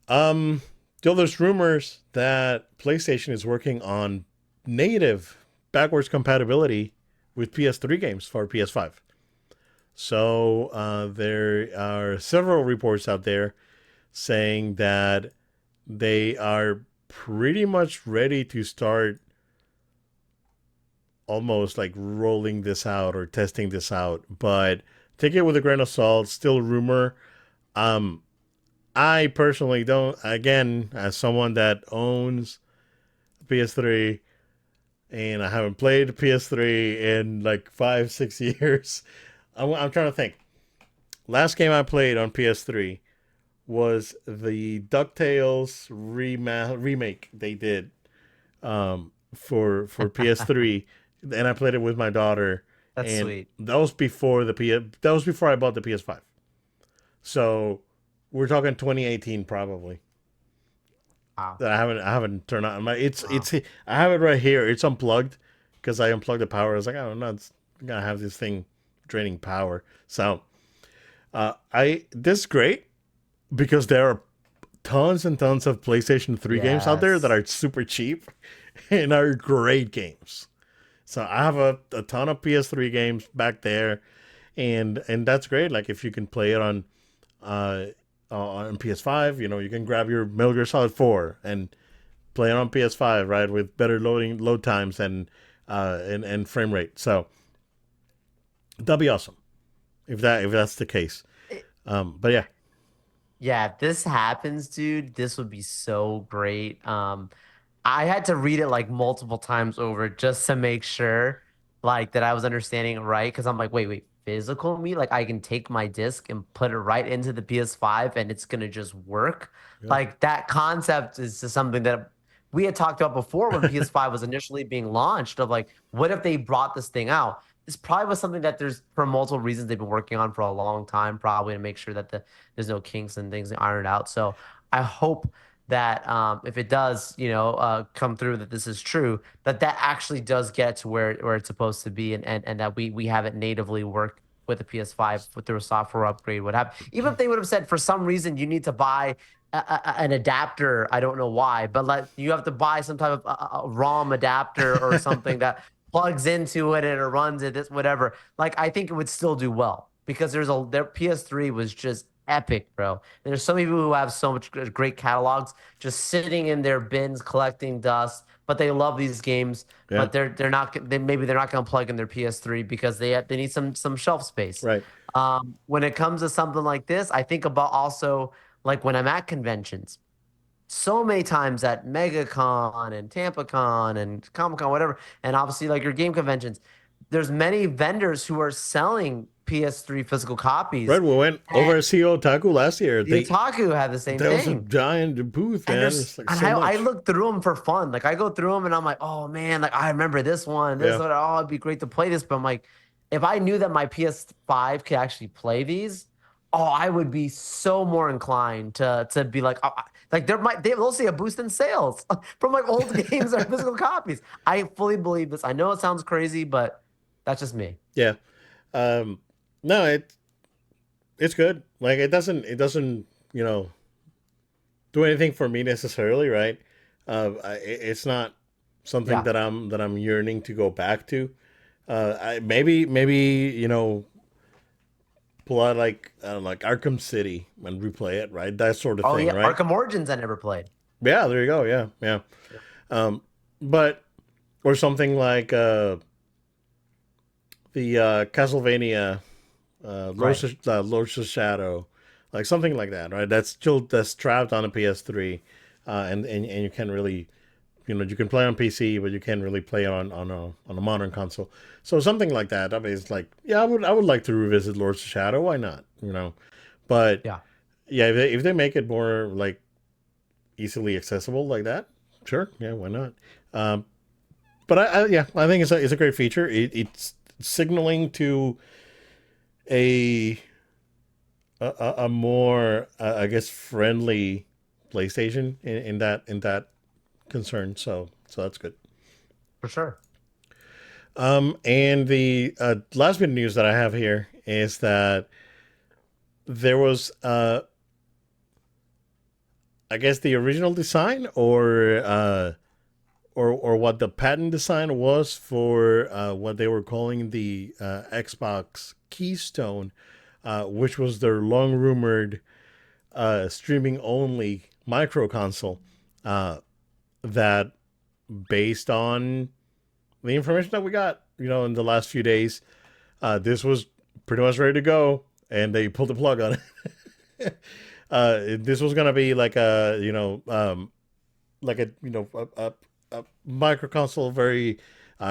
Um, Still, there's rumors that PlayStation is working on native backwards compatibility with PS3 games for PS5. So there are several reports out there saying that they are pretty much ready to start almost like rolling this out or testing this out, but take it with a grain of salt. Still rumor. Um, I personally don't. Again, as someone that owns PS3 and I haven't played PS3 in like 5, 6 years, I'm trying to think. Last game I played on PS3 was the DuckTales remake they did for PS3, and I played it with my daughter, That's and sweet. that was before I bought the PS5. So we're talking 2018 probably. Wow. That I haven't turned on. Wow. I have it right here. It's unplugged because I unplugged the power. I was like, oh, I'm not gonna have this thing draining power. So I this is great because there are tons and tons of PlayStation 3 games out there that Yes. are super cheap and are great games. So I have a ton of PS3 games back there, and that's great. Like if you can play it uh, on PS5, you can grab your Metal Gear Solid 4 and play it on PS5, right, with better load times and frame rate. So that'd be awesome if that's the case. But yeah, Yeah, if this happens, dude, this would be so great. I had to read it like multiple times over just to make sure like that I was understanding it right. Cause I'm like, wait, physical me? Like I can take my disc and put it right into the PS5 and it's gonna just work. yeah, Like that concept is just something that we had talked about before when PS5 was initially being launched of like, what if they brought this thing out? This probably was something that there's for multiple reasons they've been working on for a long time, probably to make sure that there's no kinks and things ironed out. So I hope that if it does, come through that this is true, that actually does get to where it's supposed to be, and that we have it natively work with the PS5 with their software upgrade, what have. Even if they would have said for some reason you need to buy an adapter, I don't know why, but like you have to buy some type of ROM adapter or something that plugs into it and it runs it, this whatever. Like I think it would still do well because their PS3 was just epic, bro. There's so many people who have so much great catalogs just sitting in their bins collecting dust, but they love these games. yeah, But they're not maybe they're not going to plug in their PS3 because they need some shelf space. right. When it comes to something like this, I think about also like when I'm at conventions so many times at MegaCon and TampaCon and Comic Con, whatever, and obviously like your game conventions, there's many vendors who are selling PS3 physical copies, Right, we went over and to see Otaku last year. the Otaku have the same There was a thing. giant booth, And man. there's It's like and so I much. look through them for fun. Like I go through them and I'm like, oh man, like I remember this one, this Yeah, one. Oh, it'd be great to play this. But I'm like, if I knew that my PS5 could actually play these, oh, I would be so more inclined to be like, like they'll see a boost in sales from like old games or physical copies. I fully believe this. I know it sounds crazy, but that's just me. yeah. Um, no, it's good. Like it doesn't do anything for me necessarily, right? It's not something Yeah. that I'm yearning to go back to. Maybe pull out like like Arkham City and replay it, right? That sort of Oh thing, yeah, right? Arkham Origins I never played. Yeah, there you go. Yeah, yeah. Yeah. Um, but or something like the Castlevania Right. Lords of Shadow, like something like that, right? That's trapped on a PS3, and you can really, you can play on PC, but you can't really play on a modern console. So something like that. I mean, it's like, yeah, I would like to revisit Lords of Shadow. Why not? But Yeah. yeah, if they make it more like easily accessible like that, sure, yeah, why not? Um, but yeah, I think it's a great feature. It's signaling to a a more I guess friendly PlayStation in that concern. So that's good. For sure. And the last bit of news that I have here is that there was I guess the original design, or what the patent design was for what they were calling the Xbox Keystone, which was their long rumored streaming only micro console. That, based on the information that we got, in the last few days, this was pretty much ready to go, and they pulled the plug on it. This was gonna be like a a micro console, very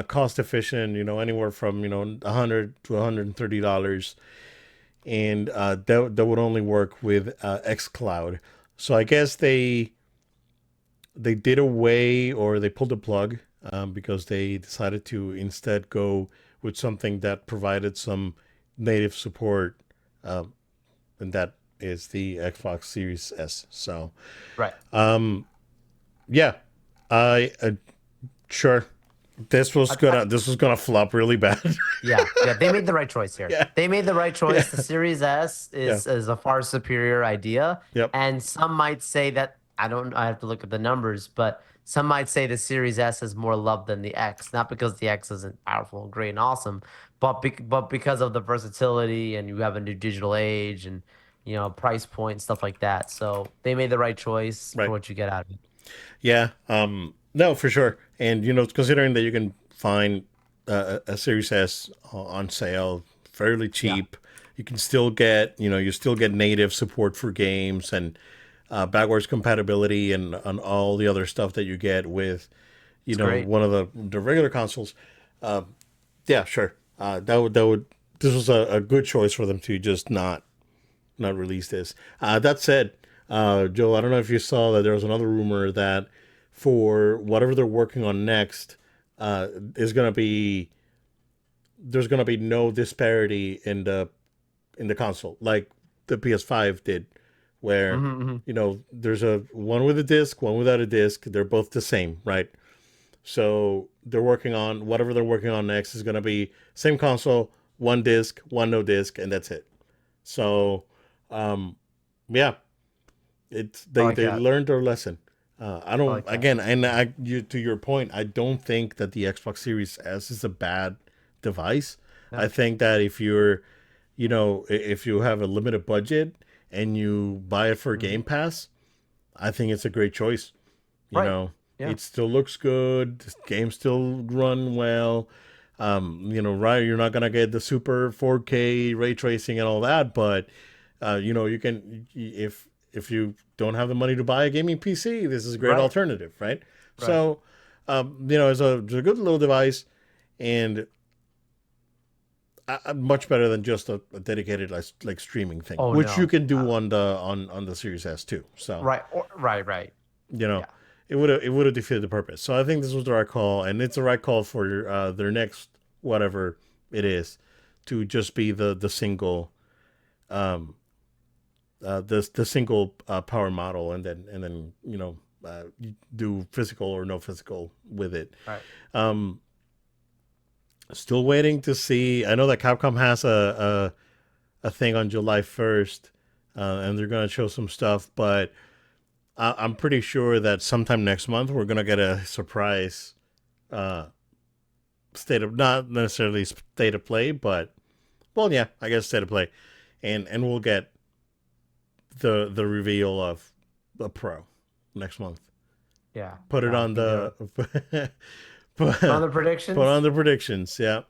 cost efficient. Anywhere from $100 to $130, and that would only work with XCloud. So I guess they did away, or they pulled the plug, because they decided to instead go with something that provided some native support, uh, and that is the Xbox Series S. So, Right. yeah, I sure this was gonna flop really bad. Yeah, yeah, they made the right choice here. Yeah, They made the right yeah, choice. The Series S yeah, is a far superior idea, yep, and some might say that I don't. I have to look at the numbers, but some might say the Series S is more loved than the X, not because the X isn't powerful and great and awesome, but because of the versatility and you have a new digital age and price point stuff like that. So they made the right choice for right. what you get out of it. Yeah, no, for sure. And considering that you can find a Series S on sale fairly Yeah, cheap, you can still get you still get native support for games, and backwards compatibility, and all the other stuff that you get with it's great. one of the regular consoles. Yeah, sure. That would this was a good choice for them to just not release this. That said, Joe, I don't know if you saw that there was another rumor that for whatever they're working on next, is gonna be there's gonna be no disparity in the console like the PS5 did, where Hmm, hmm. there's a one with a disc, one without a disc. They're both the same, right? So they're working on whatever they're working on next is gonna be same console, one disc, one no disc, and that's it. So, yeah, it's I they like they that. learned their lesson. I I don't like that. again, and to your point, I don't think that the Xbox Series S is a bad device. Yeah. I think that if you have a limited budget and you buy it for Hmm. Game Pass, I think it's a great choice. You Right. know, Yeah. it still looks good. The games still run well. Right? You're not gonna get the super 4K ray tracing and all that, but you can, if you don't have the money to buy a gaming PC, this is a great Right. alternative, right? Right. So, it's a good little device, and much better than just a dedicated like streaming thing, Oh which you no. can do on the Series S too. So, Right. Right. Right. you know, Yeah. it would have defeated the purpose. So I think this was the right call, and it's the right call for their next whatever it is, to just be the single um the single power model, and then do physical or no physical with it. Right. Um, Still waiting to see. I know that Capcom has a thing on July 1st, and they're gonna show some stuff, but I'm pretty sure that sometime next month we're gonna get a surprise uh, not necessarily state of play, but well, yeah, I guess state of play, and we'll get the reveal of the Pro next month. Yeah. Put it No, I on think they're the put, on the put predictions. on the predictions. Yeah,